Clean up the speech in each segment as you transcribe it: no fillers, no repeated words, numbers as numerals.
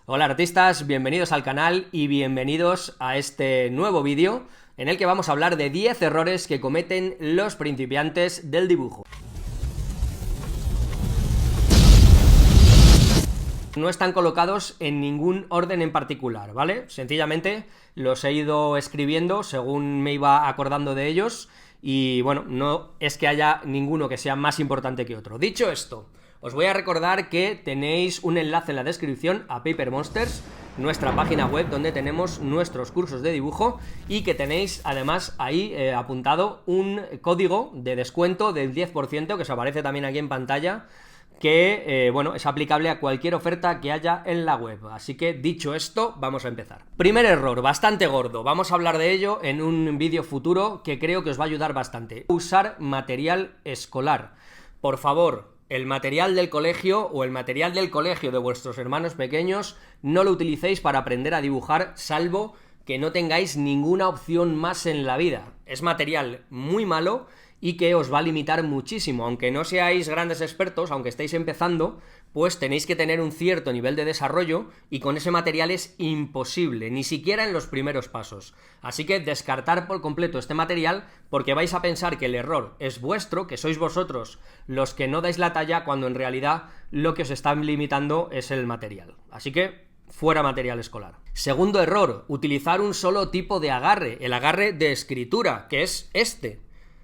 Hola artistas, bienvenidos al canal y bienvenidos a este nuevo vídeo en el que vamos a hablar de 10 errores que cometen los principiantes del dibujo. No están colocados en ningún orden en particular, ¿vale? Sencillamente los he ido escribiendo según me iba acordando de ellos y bueno, no es que haya ninguno que sea más importante que otro. Dicho esto, os voy a recordar que tenéis un enlace en la descripción a Paper Monsters, nuestra página web donde tenemos nuestros cursos de dibujo y que tenéis además ahí apuntado un código de descuento del 10% que os aparece también aquí en pantalla, que bueno, es aplicable a cualquier oferta que haya en la web. Así que dicho esto, vamos a empezar. Primer error, bastante gordo, vamos a hablar de ello en un vídeo futuro que creo que os va a ayudar bastante. Usar material escolar. Por favor, el material del colegio o el material del colegio de vuestros hermanos pequeños no lo utilicéis para aprender a dibujar, salvo que no tengáis ninguna opción más en la vida. Es material muy malo y que os va a limitar muchísimo. Aunque no seáis grandes expertos, aunque estéis empezando, pues tenéis que tener un cierto nivel de desarrollo y con ese material es imposible, ni siquiera en los primeros pasos. Así que descartar por completo este material porque vais a pensar que el error es vuestro, que sois vosotros los que no dais la talla, cuando en realidad lo que os está limitando es el material. Así que fuera material escolar. Segundo error, utilizar un solo tipo de agarre, el agarre de escritura, que es este.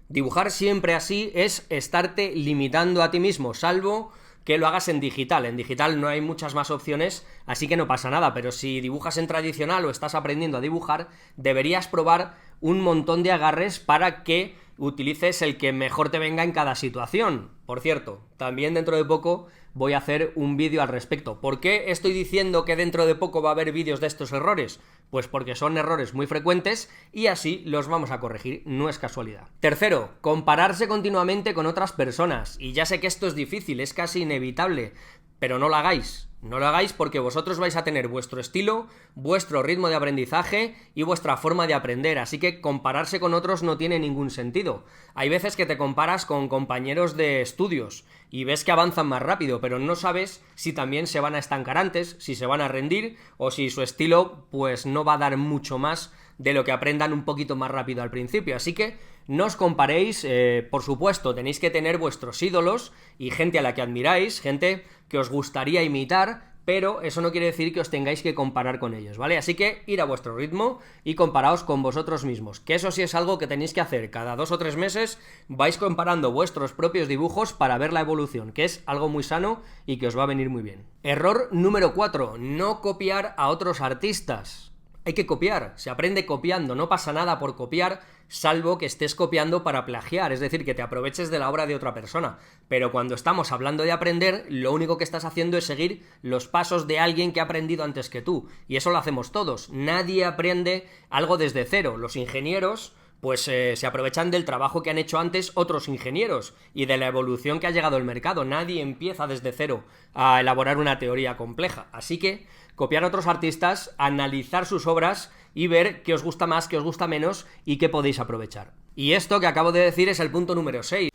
Dibujar siempre así es estarte limitando a ti mismo, salvo que lo hagas en digital. En digital no hay muchas más opciones, así que no pasa nada, pero si dibujas en tradicional o estás aprendiendo a dibujar, deberías probar un montón de agarres para que utilices el que mejor te venga en cada situación. Por cierto, también dentro de poco voy a hacer un vídeo al respecto. ¿Por qué estoy diciendo que dentro de poco va a haber vídeos de estos errores? Pues porque son errores muy frecuentes y así los vamos a corregir, no es casualidad. Tercero, compararse continuamente con otras personas. Y ya sé que esto es difícil, es casi inevitable, pero no lo hagáis. No lo hagáis porque vosotros vais a tener vuestro estilo, vuestro ritmo de aprendizaje y vuestra forma de aprender, así que compararse con otros no tiene ningún sentido. Hay veces que te comparas con compañeros de estudios y ves que avanzan más rápido, pero no sabes si también se van a estancar antes, si se van a rendir o si su estilo pues no va a dar mucho más de lo que aprendan un poquito más rápido al principio. Así que no os comparéis, por supuesto, tenéis que tener vuestros ídolos y gente a la que admiráis, gente que os gustaría imitar, pero eso no quiere decir que os tengáis que comparar con ellos, ¿vale? Así que ir a vuestro ritmo y comparaos con vosotros mismos, que eso sí es algo que tenéis que hacer. Cada 2 o 3 meses vais comparando vuestros propios dibujos para ver la evolución, que es algo muy sano y que os va a venir muy bien. Error número 4, no copiar a otros artistas. Hay que copiar, se aprende copiando, no pasa nada por copiar, salvo que estés copiando para plagiar, es decir, que te aproveches de la obra de otra persona. Pero cuando estamos hablando de aprender, lo único que estás haciendo es seguir los pasos de alguien que ha aprendido antes que tú, y eso lo hacemos todos. Nadie aprende algo desde cero. Los ingenieros pues se aprovechan del trabajo que han hecho antes otros ingenieros y de la evolución que ha llegado el mercado. Nadie empieza desde cero a elaborar una teoría compleja. Así que copiar a otros artistas, analizar sus obras y ver qué os gusta más, qué os gusta menos y qué podéis aprovechar. Y esto que acabo de decir es el punto número 6.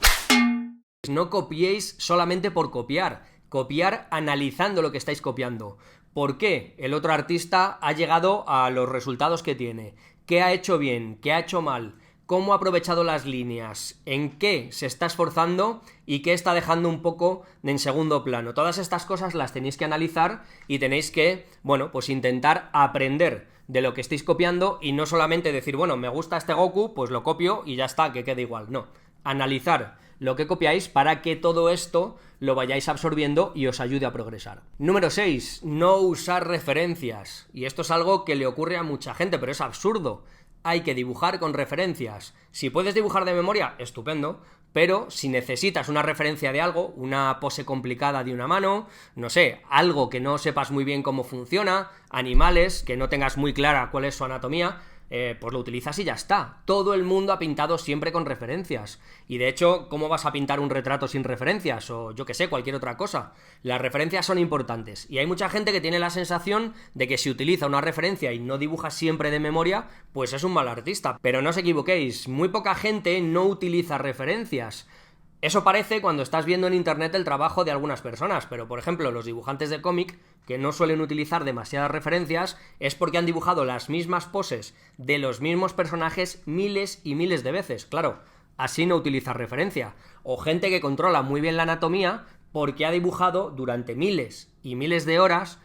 No copiéis solamente por copiar. Copiar analizando lo que estáis copiando. ¿Por qué el otro artista ha llegado a los resultados que tiene? ¿Qué ha hecho bien? ¿Qué ha hecho mal? ¿Cómo ha aprovechado las líneas? ¿En qué se está esforzando? ¿Y qué está dejando un poco en segundo plano? Todas estas cosas las tenéis que analizar y tenéis que, bueno, pues intentar aprender de lo que estáis copiando y no solamente decir, bueno, me gusta este Goku, pues lo copio y ya está, que quede igual. No, analizar lo que copiáis para que todo esto lo vayáis absorbiendo y os ayude a progresar. Número 6, no usar referencias. Y esto es algo que le ocurre a mucha gente, pero es absurdo. Hay que dibujar con referencias. Si puedes dibujar de memoria, estupendo, pero si necesitas una referencia de algo, una pose complicada de una mano, no sé, algo que no sepas muy bien cómo funciona, animales, que no tengas muy clara cuál es su anatomía, pues lo utilizas y ya está. Todo el mundo ha pintado siempre con referencias. Y de hecho, ¿cómo vas a pintar un retrato sin referencias? O yo que sé, cualquier otra cosa. Las referencias son importantes. Y hay mucha gente que tiene la sensación de que si utiliza una referencia y no dibuja siempre de memoria, pues es un mal artista. Pero no os equivoquéis, muy poca gente no utiliza referencias. Eso parece cuando estás viendo en internet el trabajo de algunas personas, pero por ejemplo los dibujantes de cómic, que no suelen utilizar demasiadas referencias, es porque han dibujado las mismas poses de los mismos personajes miles y miles de veces. Claro, así no utilizas referencia. O gente que controla muy bien la anatomía porque ha dibujado durante miles y miles de horas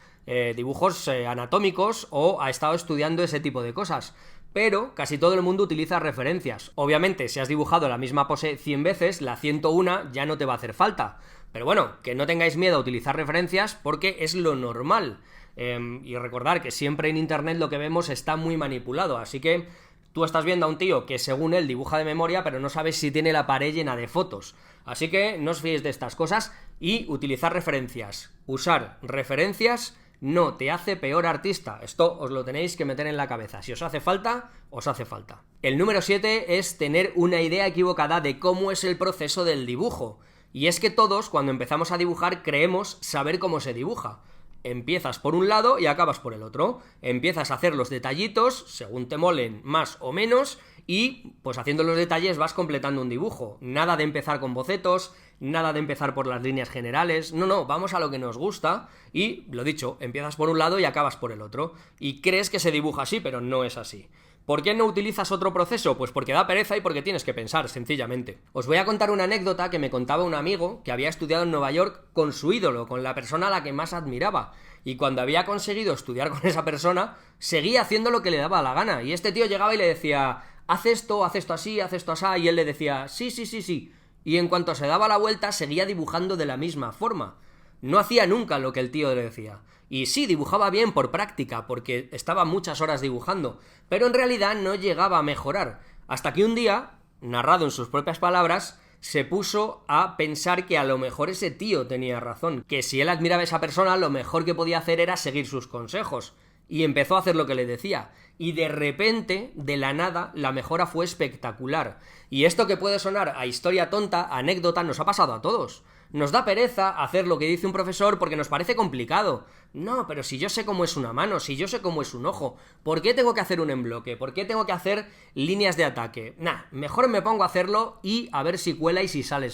dibujos anatómicos o ha estado estudiando ese tipo de cosas. Pero casi todo el mundo utiliza referencias. Obviamente, si has dibujado la misma pose 100 veces, la 101 ya no te va a hacer falta. Pero bueno, que no tengáis miedo a utilizar referencias porque es lo normal. Y recordar que siempre en internet lo que vemos está muy manipulado, así que tú estás viendo a un tío que según él dibuja de memoria, pero no sabes si tiene la pared llena de fotos. Así que no os fiéis de estas cosas y utilizar referencias. Usar referencias no te hace peor artista. Esto os lo tenéis que meter en la cabeza. Si os hace falta, os hace falta. El número 7 es tener una idea equivocada de cómo es el proceso del dibujo. Y es que todos, cuando empezamos a dibujar, creemos saber cómo se dibuja. Empiezas por un lado y acabas por el otro. Empiezas a hacer los detallitos, según te molen más o menos, y pues haciendo los detalles vas completando un dibujo. Nada de empezar con bocetos, nada de empezar por las líneas generales. No, vamos a lo que nos gusta y, lo dicho, empiezas por un lado y acabas por el otro. Y crees que se dibuja así, pero no es así. ¿Por qué no utilizas otro proceso? Pues porque da pereza y porque tienes que pensar, sencillamente. Os voy a contar una anécdota que me contaba un amigo que había estudiado en Nueva York con su ídolo, con la persona a la que más admiraba. Y cuando había conseguido estudiar con esa persona, seguía haciendo lo que le daba la gana. Y este tío llegaba y le decía, haz esto así, haz esto así, y él le decía, sí. Y en cuanto se daba la vuelta, seguía dibujando de la misma forma. No hacía nunca lo que el tío le decía. Y sí, dibujaba bien por práctica, porque estaba muchas horas dibujando, pero en realidad no llegaba a mejorar. Hasta que un día, narrado en sus propias palabras, se puso a pensar que a lo mejor ese tío tenía razón, que si él admiraba a esa persona, lo mejor que podía hacer era seguir sus consejos. Y empezó a hacer lo que le decía. Y de repente, de la nada, la mejora fue espectacular. Y esto que puede sonar a historia tonta, a anécdota, nos ha pasado a todos. Nos da pereza hacer lo que dice un profesor porque nos parece complicado. No, pero si yo sé cómo es una mano, si yo sé cómo es un ojo, ¿por qué tengo que hacer un embloque? ¿Por qué tengo que hacer líneas de ataque? Mejor me pongo a hacerlo y a ver si cuela y si sale.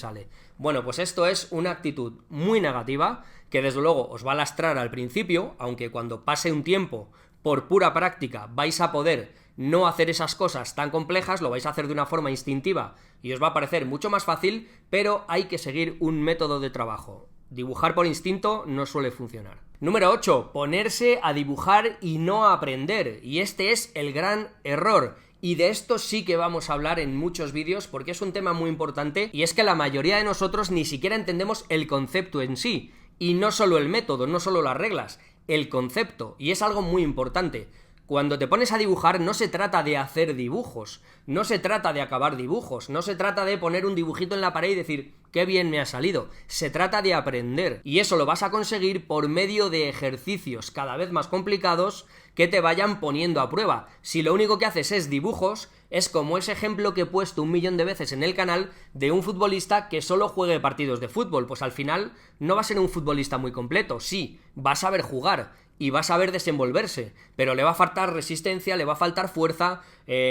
Bueno, pues esto es una actitud muy negativa que desde luego os va a lastrar al principio, aunque cuando pase un tiempo, por pura práctica, vais a poder no hacer esas cosas tan complejas, lo vais a hacer de una forma instintiva y os va a parecer mucho más fácil, pero hay que seguir un método de trabajo. Dibujar por instinto no suele funcionar. Número 8. Ponerse a dibujar y no a aprender. Y este es el gran error. Y de esto sí que vamos a hablar en muchos vídeos porque es un tema muy importante y es que la mayoría de nosotros ni siquiera entendemos el concepto en sí. Y no solo el método, no solo las reglas, el concepto. Y es algo muy importante. Cuando te pones a dibujar no se trata de hacer dibujos, no se trata de acabar dibujos, no se trata de poner un dibujito en la pared y decir qué bien me ha salido, se trata de aprender y eso lo vas a conseguir por medio de ejercicios cada vez más complicados que te vayan poniendo a prueba. Si lo único que haces es dibujos, es como ese ejemplo que he puesto 1.000.000 de veces en el canal de un futbolista que solo juegue partidos de fútbol, pues al final no va a ser un futbolista muy completo, sí, va a saber jugar y va a saber desenvolverse, pero le va a faltar resistencia, le va a faltar fuerza,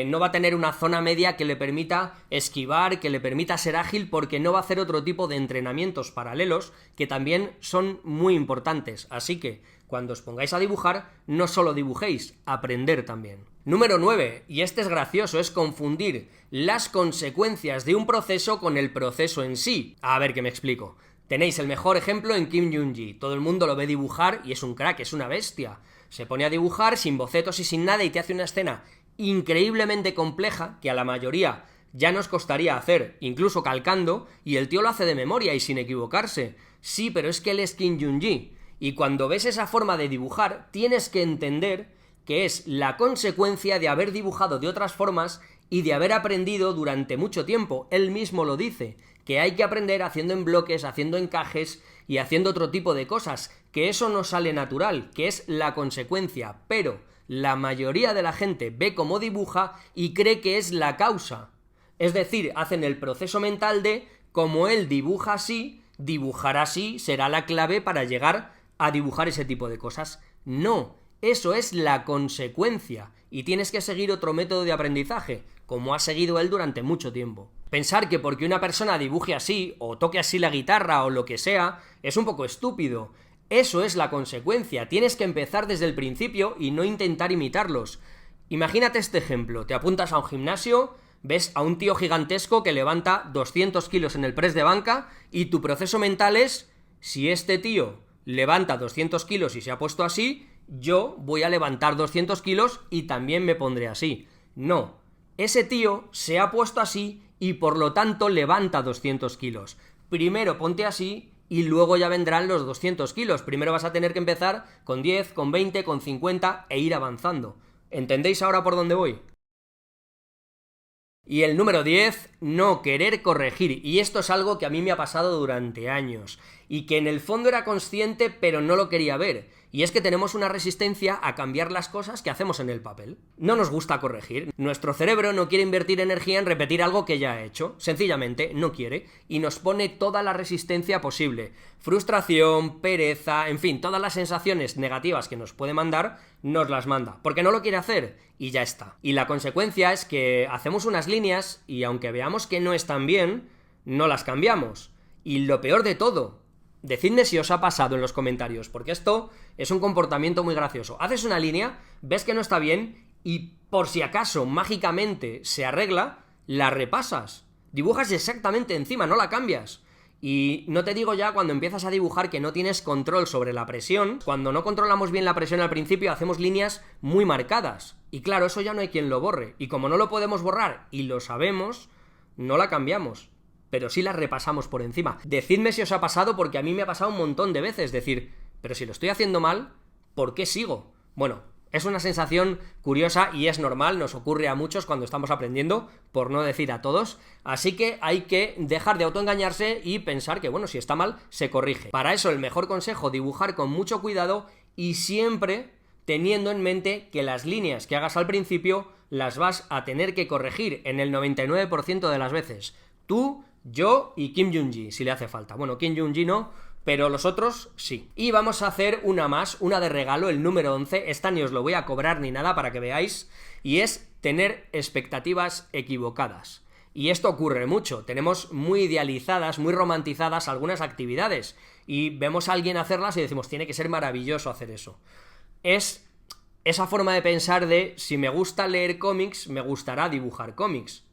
no va a tener una zona media que le permita esquivar, que le permita ser ágil, porque no va a hacer otro tipo de entrenamientos paralelos que también son muy importantes. Así que, cuando os pongáis a dibujar, no solo dibujéis, aprender también. Número 9, y este es gracioso, es confundir las consecuencias de un proceso con el proceso en sí. A ver que me explico. Tenéis el mejor ejemplo en Kim Jong-gi. Todo el mundo lo ve dibujar y es un crack, es una bestia. Se pone a dibujar sin bocetos y sin nada y te hace una escena increíblemente compleja que a la mayoría ya nos costaría hacer, incluso calcando, y el tío lo hace de memoria y sin equivocarse. Sí, pero es que él es Kim Jong-gi. Y cuando ves esa forma de dibujar, tienes que entender que es la consecuencia de haber dibujado de otras formas y de haber aprendido durante mucho tiempo. Él mismo lo dice, que hay que aprender haciendo embloques, haciendo encajes y haciendo otro tipo de cosas, que eso no sale natural, que es la consecuencia, pero la mayoría de la gente ve cómo dibuja y cree que es la causa. Es decir, hacen el proceso mental de, como él dibuja así, dibujar así será la clave para llegar a dibujar ese tipo de cosas. No, eso es la consecuencia y tienes que seguir otro método de aprendizaje, como ha seguido él durante mucho tiempo. Pensar que porque una persona dibuje así, o toque así la guitarra, o lo que sea, es un poco estúpido. Eso es la consecuencia. Tienes que empezar desde el principio y no intentar imitarlos. Imagínate este ejemplo. Te apuntas a un gimnasio, ves a un tío gigantesco que levanta 200 kilos en el press de banca y tu proceso mental es: si este tío levanta 200 kilos y se ha puesto así, yo voy a levantar 200 kilos y también me pondré así. No. Ese tío se ha puesto así y por lo tanto levanta 200 kilos. Primero ponte así y luego ya vendrán los 200 kilos. Primero vas a tener que empezar con 10, con 20, con 50 e ir avanzando. ¿Entendéis ahora por dónde voy? Y el número 10, no querer corregir. Y esto es algo que a mí me ha pasado durante años y que en el fondo era consciente pero no lo quería ver. Y es que tenemos una resistencia a cambiar las cosas que hacemos en el papel. No nos gusta corregir. Nuestro cerebro no quiere invertir energía en repetir algo que ya ha hecho. Sencillamente no quiere. Y nos pone toda la resistencia posible. Frustración, pereza, en fin, todas las sensaciones negativas que nos puede mandar, nos las manda. Porque no lo quiere hacer y ya está. Y la consecuencia es que hacemos unas líneas y aunque veamos que no están bien, no las cambiamos. Y lo peor de todo, decidme si os ha pasado en los comentarios, porque esto es un comportamiento muy gracioso. Haces una línea, ves que no está bien y por si acaso mágicamente se arregla, la repasas. Dibujas exactamente encima, no la cambias. Y no te digo ya cuando empiezas a dibujar que no tienes control sobre la presión. Cuando no controlamos bien la presión al principio hacemos líneas muy marcadas. Y claro, eso ya no hay quien lo borre. Y como no lo podemos borrar y lo sabemos, no la cambiamos. Pero sí las repasamos por encima. Decidme si os ha pasado, porque a mí me ha pasado un montón de veces. Decir, pero si lo estoy haciendo mal, ¿por qué sigo? Bueno, es una sensación curiosa y es normal, nos ocurre a muchos cuando estamos aprendiendo, por no decir a todos. Así que hay que dejar de autoengañarse y pensar que, bueno, si está mal, se corrige. Para eso el mejor consejo, dibujar con mucho cuidado y siempre teniendo en mente que las líneas que hagas al principio las vas a tener que corregir en el 99% de las veces. Tú, yo y Kim Jung-gi, si le hace falta. Bueno, Kim Jung-gi no, pero los otros sí. Y vamos a hacer una más, una de regalo, el número 11. Esta ni os lo voy a cobrar ni nada para que veáis. Y es tener expectativas equivocadas. Y esto ocurre mucho. Tenemos muy idealizadas, muy romantizadas algunas actividades. Y vemos a alguien hacerlas y decimos, tiene que ser maravilloso hacer eso. Es esa forma de pensar de, si me gusta leer cómics, me gustará dibujar cómics.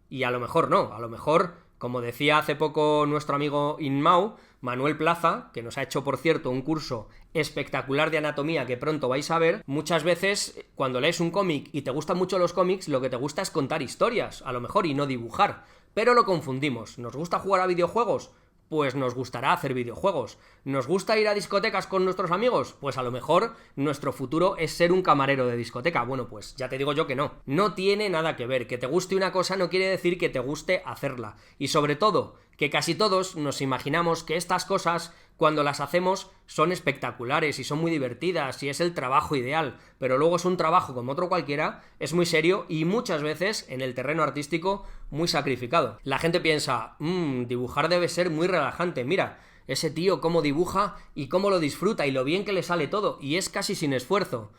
Y a lo mejor no, a lo mejor, como decía hace poco nuestro amigo Inmau, Manuel Plaza, que nos ha hecho, por cierto, un curso espectacular de anatomía que pronto vais a ver, muchas veces cuando lees un cómic y te gustan mucho los cómics, lo que te gusta es contar historias, a lo mejor, y no dibujar. Pero lo confundimos. ¿Nos gusta jugar a videojuegos? Pues nos gustará hacer videojuegos. ¿Nos gusta ir a discotecas con nuestros amigos? Pues a lo mejor nuestro futuro es ser un camarero de discoteca. Bueno, pues ya te digo yo que no. No tiene nada que ver. Que te guste una cosa no quiere decir que te guste hacerla. Y sobre todo, que casi todos nos imaginamos que estas cosas, cuando las hacemos, son espectaculares y son muy divertidas y es el trabajo ideal, pero luego es un trabajo como otro cualquiera, es muy serio y muchas veces, en el terreno artístico, muy sacrificado. La gente piensa, dibujar debe ser muy relajante, mira, ese tío cómo dibuja y cómo lo disfruta y lo bien que le sale todo, y es casi sin esfuerzo.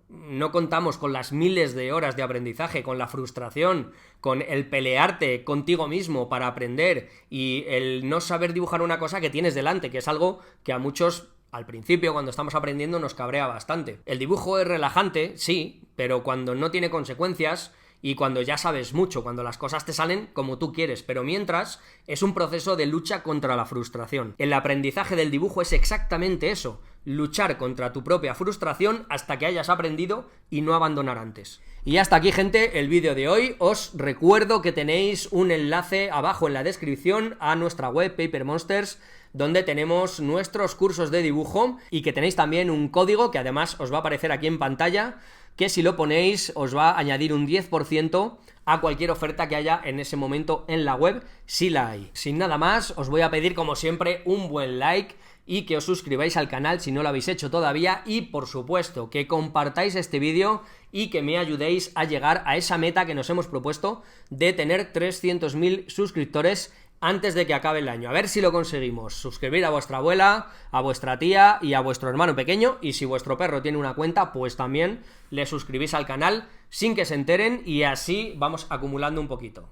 No contamos con las miles de horas de aprendizaje, con la frustración, con el pelearte contigo mismo para aprender y el no saber dibujar una cosa que tienes delante, que es algo que a muchos al principio, cuando estamos aprendiendo, nos cabrea bastante. El dibujo es relajante, sí, pero cuando no tiene consecuencias y cuando ya sabes mucho, cuando las cosas te salen como tú quieres, pero mientras es un proceso de lucha contra la frustración. El aprendizaje del dibujo es exactamente eso, luchar contra tu propia frustración hasta que hayas aprendido y no abandonar antes. Y hasta aquí, gente, el vídeo de hoy. Os recuerdo que tenéis un enlace abajo en la descripción a nuestra web Paper Monsters, donde tenemos nuestros cursos de dibujo y que tenéis también un código que además os va a aparecer aquí en pantalla, que si lo ponéis os va a añadir un 10% a cualquier oferta que haya en ese momento en la web, si la hay. Sin nada más, os voy a pedir como siempre un buen like y que os suscribáis al canal si no lo habéis hecho todavía y, por supuesto, que compartáis este vídeo y que me ayudéis a llegar a esa meta que nos hemos propuesto de tener 300.000 suscriptores antes de que acabe el año. A ver si lo conseguimos. Suscribir a vuestra abuela, a vuestra tía y a vuestro hermano pequeño, y si vuestro perro tiene una cuenta, pues también le suscribís al canal sin que se enteren y así vamos acumulando un poquito.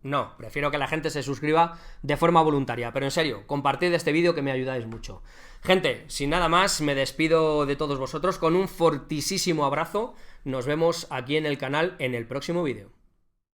No, prefiero que la gente se suscriba de forma voluntaria, pero en serio, compartid este vídeo que me ayudáis mucho. Gente, sin nada más, me despido de todos vosotros con un fortísimo abrazo. Nos vemos aquí en el canal en el próximo vídeo.